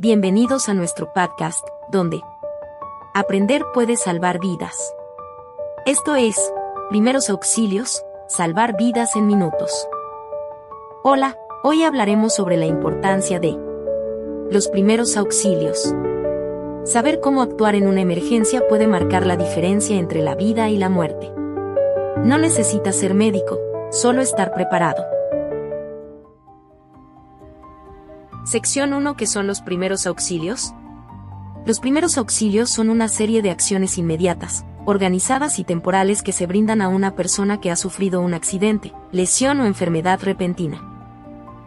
Bienvenidos a nuestro podcast, donde aprender puede salvar vidas. Esto es, Primeros Auxilios, salvar vidas en minutos. Hola, hoy hablaremos sobre la importancia de los primeros auxilios. Saber cómo actuar en una emergencia puede marcar la diferencia entre la vida y la muerte. No necesitas ser médico, solo estar preparado. Sección 1. ¿Qué son los primeros auxilios? Los primeros auxilios son una serie de acciones inmediatas, organizadas y temporales que se brindan a una persona que ha sufrido un accidente, lesión o enfermedad repentina.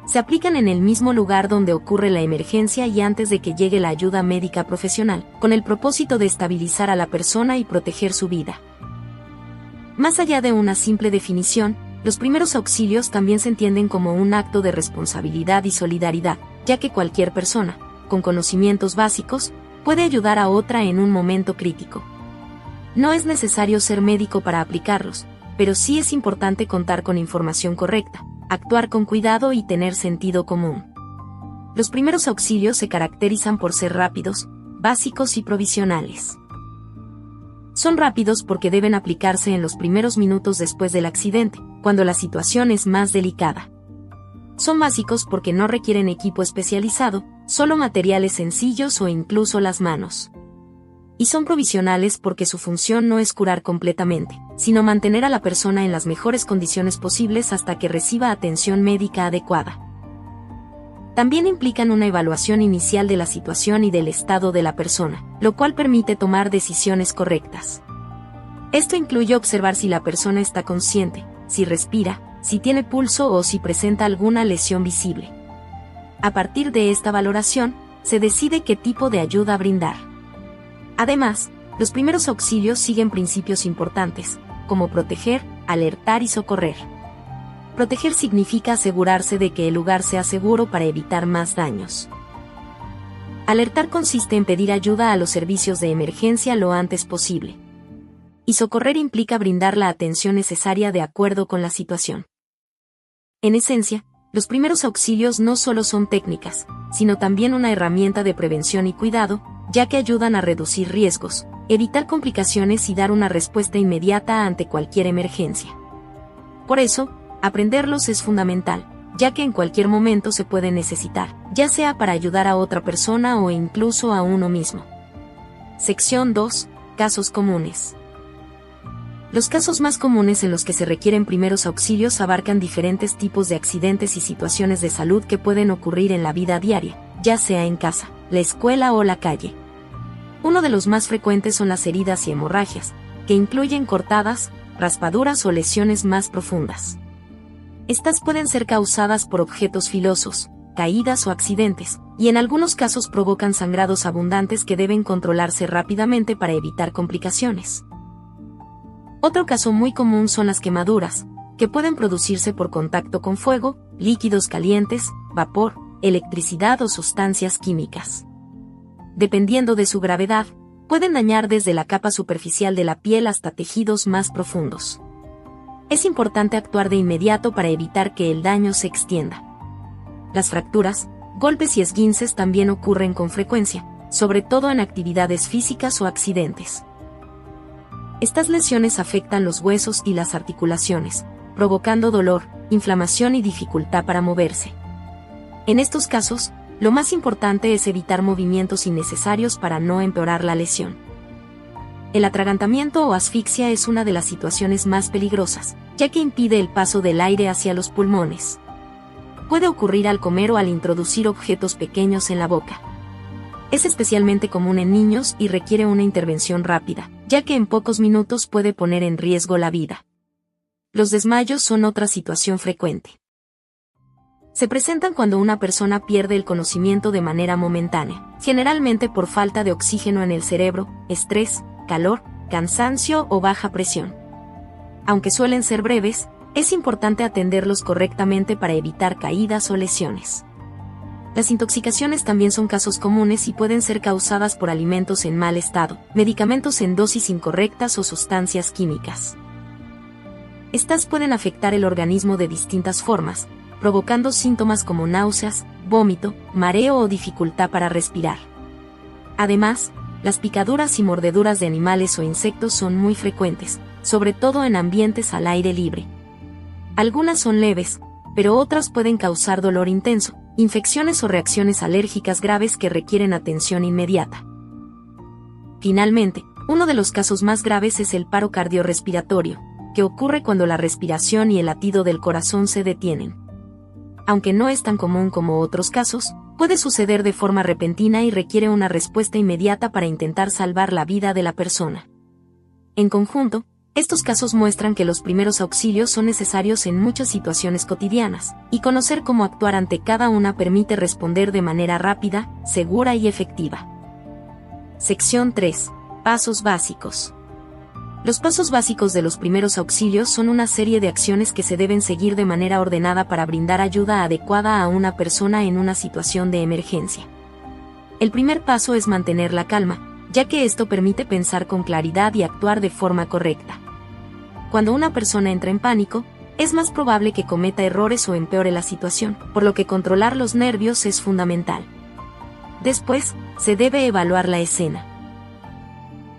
Se aplican en el mismo lugar donde ocurre la emergencia y antes de que llegue la ayuda médica profesional, con el propósito de estabilizar a la persona y proteger su vida. Más allá de una simple definición, los primeros auxilios también se entienden como un acto de responsabilidad y solidaridad, ya que cualquier persona, con conocimientos básicos, puede ayudar a otra en un momento crítico. No es necesario ser médico para aplicarlos, pero sí es importante contar con información correcta, actuar con cuidado y tener sentido común. Los primeros auxilios se caracterizan por ser rápidos, básicos y provisionales. Son rápidos porque deben aplicarse en los primeros minutos después del accidente, cuando la situación es más delicada. Son básicos porque no requieren equipo especializado, solo materiales sencillos o incluso las manos. Y son provisionales porque su función no es curar completamente, sino mantener a la persona en las mejores condiciones posibles hasta que reciba atención médica adecuada. También implican una evaluación inicial de la situación y del estado de la persona, lo cual permite tomar decisiones correctas. Esto incluye observar si la persona está consciente, si respira, si tiene pulso o si presenta alguna lesión visible. A partir de esta valoración, se decide qué tipo de ayuda brindar. Además, los primeros auxilios siguen principios importantes, como proteger, alertar y socorrer. Proteger significa asegurarse de que el lugar sea seguro para evitar más daños. Alertar consiste en pedir ayuda a los servicios de emergencia lo antes posible. Y socorrer implica brindar la atención necesaria de acuerdo con la situación. En esencia, los primeros auxilios no solo son técnicas, sino también una herramienta de prevención y cuidado, ya que ayudan a reducir riesgos, evitar complicaciones y dar una respuesta inmediata ante cualquier emergencia. Por eso, aprenderlos es fundamental, ya que en cualquier momento se puede necesitar, ya sea para ayudar a otra persona o incluso a uno mismo. Sección 2. Casos comunes. Los casos más comunes en los que se requieren primeros auxilios abarcan diferentes tipos de accidentes y situaciones de salud que pueden ocurrir en la vida diaria, ya sea en casa, la escuela o la calle. Uno de los más frecuentes son las heridas y hemorragias, que incluyen cortadas, raspaduras o lesiones más profundas. Estas pueden ser causadas por objetos filosos, caídas o accidentes, y en algunos casos provocan sangrados abundantes que deben controlarse rápidamente para evitar complicaciones. Otro caso muy común son las quemaduras, que pueden producirse por contacto con fuego, líquidos calientes, vapor, electricidad o sustancias químicas. Dependiendo de su gravedad, pueden dañar desde la capa superficial de la piel hasta tejidos más profundos. Es importante actuar de inmediato para evitar que el daño se extienda. Las fracturas, golpes y esguinces también ocurren con frecuencia, sobre todo en actividades físicas o accidentes. Estas lesiones afectan los huesos y las articulaciones, provocando dolor, inflamación y dificultad para moverse. En estos casos, lo más importante es evitar movimientos innecesarios para no empeorar la lesión. El atragantamiento o asfixia es una de las situaciones más peligrosas, ya que impide el paso del aire hacia los pulmones. Puede ocurrir al comer o al introducir objetos pequeños en la boca. Es especialmente común en niños y requiere una intervención rápida, ya que en pocos minutos puede poner en riesgo la vida. Los desmayos son otra situación frecuente. Se presentan cuando una persona pierde el conocimiento de manera momentánea, generalmente por falta de oxígeno en el cerebro, estrés, calor, cansancio o baja presión. Aunque suelen ser breves, es importante atenderlos correctamente para evitar caídas o lesiones. Las intoxicaciones también son casos comunes y pueden ser causadas por alimentos en mal estado, medicamentos en dosis incorrectas o sustancias químicas. Estas pueden afectar el organismo de distintas formas, provocando síntomas como náuseas, vómito, mareo o dificultad para respirar. Además, las picaduras y mordeduras de animales o insectos son muy frecuentes, sobre todo en ambientes al aire libre. Algunas son leves, pero otras pueden causar dolor intenso, infecciones o reacciones alérgicas graves que requieren atención inmediata. Finalmente, uno de los casos más graves es el paro cardiorrespiratorio, que ocurre cuando la respiración y el latido del corazón se detienen. Aunque no es tan común como otros casos, puede suceder de forma repentina y requiere una respuesta inmediata para intentar salvar la vida de la persona. En conjunto, estos casos muestran que los primeros auxilios son necesarios en muchas situaciones cotidianas, y conocer cómo actuar ante cada una permite responder de manera rápida, segura y efectiva. Sección 3. Pasos básicos. Los pasos básicos de los primeros auxilios son una serie de acciones que se deben seguir de manera ordenada para brindar ayuda adecuada a una persona en una situación de emergencia. El primer paso es mantener la calma, ya que esto permite pensar con claridad y actuar de forma correcta. Cuando una persona entra en pánico, es más probable que cometa errores o empeore la situación, por lo que controlar los nervios es fundamental. Después, se debe evaluar la escena.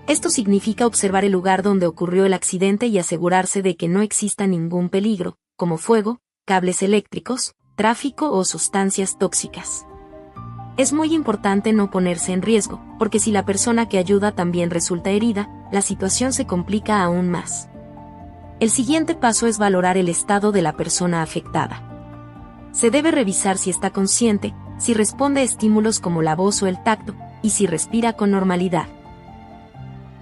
Esto significa observar el lugar donde ocurrió el accidente y asegurarse de que no exista ningún peligro, como fuego, cables eléctricos, tráfico o sustancias tóxicas. Es muy importante no ponerse en riesgo, porque si la persona que ayuda también resulta herida, la situación se complica aún más. El siguiente paso es valorar el estado de la persona afectada. Se debe revisar si está consciente, si responde a estímulos como la voz o el tacto, y si respira con normalidad.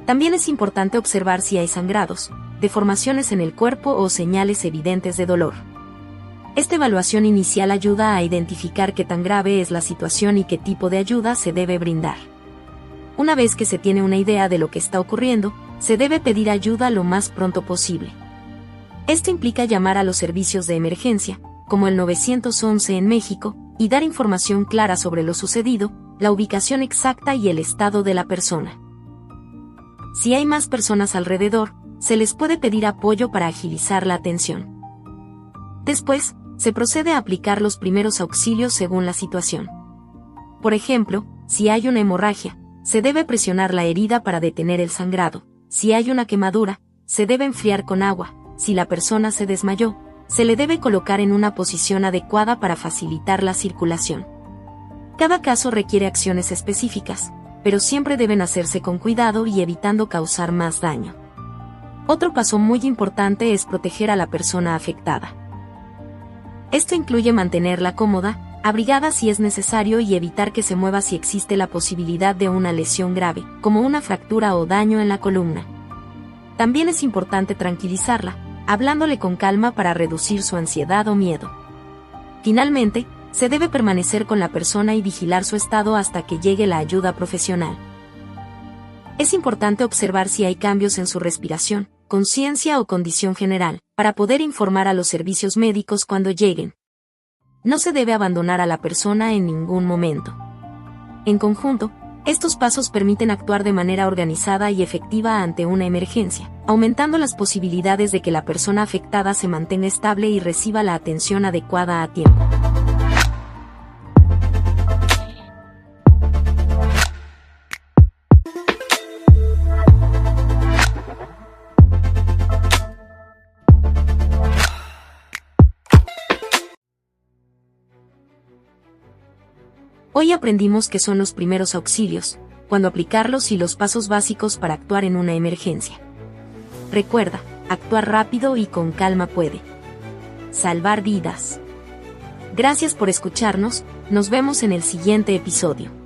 También es importante observar si hay sangrados, deformaciones en el cuerpo o señales evidentes de dolor. Esta evaluación inicial ayuda a identificar qué tan grave es la situación y qué tipo de ayuda se debe brindar. Una vez que se tiene una idea de lo que está ocurriendo, se debe pedir ayuda lo más pronto posible. Esto implica llamar a los servicios de emergencia, como el 911 en México, y dar información clara sobre lo sucedido, la ubicación exacta y el estado de la persona. Si hay más personas alrededor, se les puede pedir apoyo para agilizar la atención. Después, se procede a aplicar los primeros auxilios según la situación. Por ejemplo, si hay una hemorragia, se debe presionar la herida para detener el sangrado. Si hay una quemadura, se debe enfriar con agua. Si la persona se desmayó, se le debe colocar en una posición adecuada para facilitar la circulación. Cada caso requiere acciones específicas, pero siempre deben hacerse con cuidado y evitando causar más daño. Otro paso muy importante es proteger a la persona afectada. Esto incluye mantenerla cómoda, abrigada si es necesario y evitar que se mueva si existe la posibilidad de una lesión grave, como una fractura o daño en la columna. También es importante tranquilizarla, hablándole con calma para reducir su ansiedad o miedo. Finalmente, se debe permanecer con la persona y vigilar su estado hasta que llegue la ayuda profesional. Es importante observar si hay cambios en su respiración, conciencia o condición general, para poder informar a los servicios médicos cuando lleguen. No se debe abandonar a la persona en ningún momento. En conjunto, estos pasos permiten actuar de manera organizada y efectiva ante una emergencia, aumentando las posibilidades de que la persona afectada se mantenga estable y reciba la atención adecuada a tiempo. Hoy aprendimos qué son los primeros auxilios, cuándo aplicarlos y los pasos básicos para actuar en una emergencia. Recuerda, actuar rápido y con calma puede salvar vidas. Gracias por escucharnos, nos vemos en el siguiente episodio.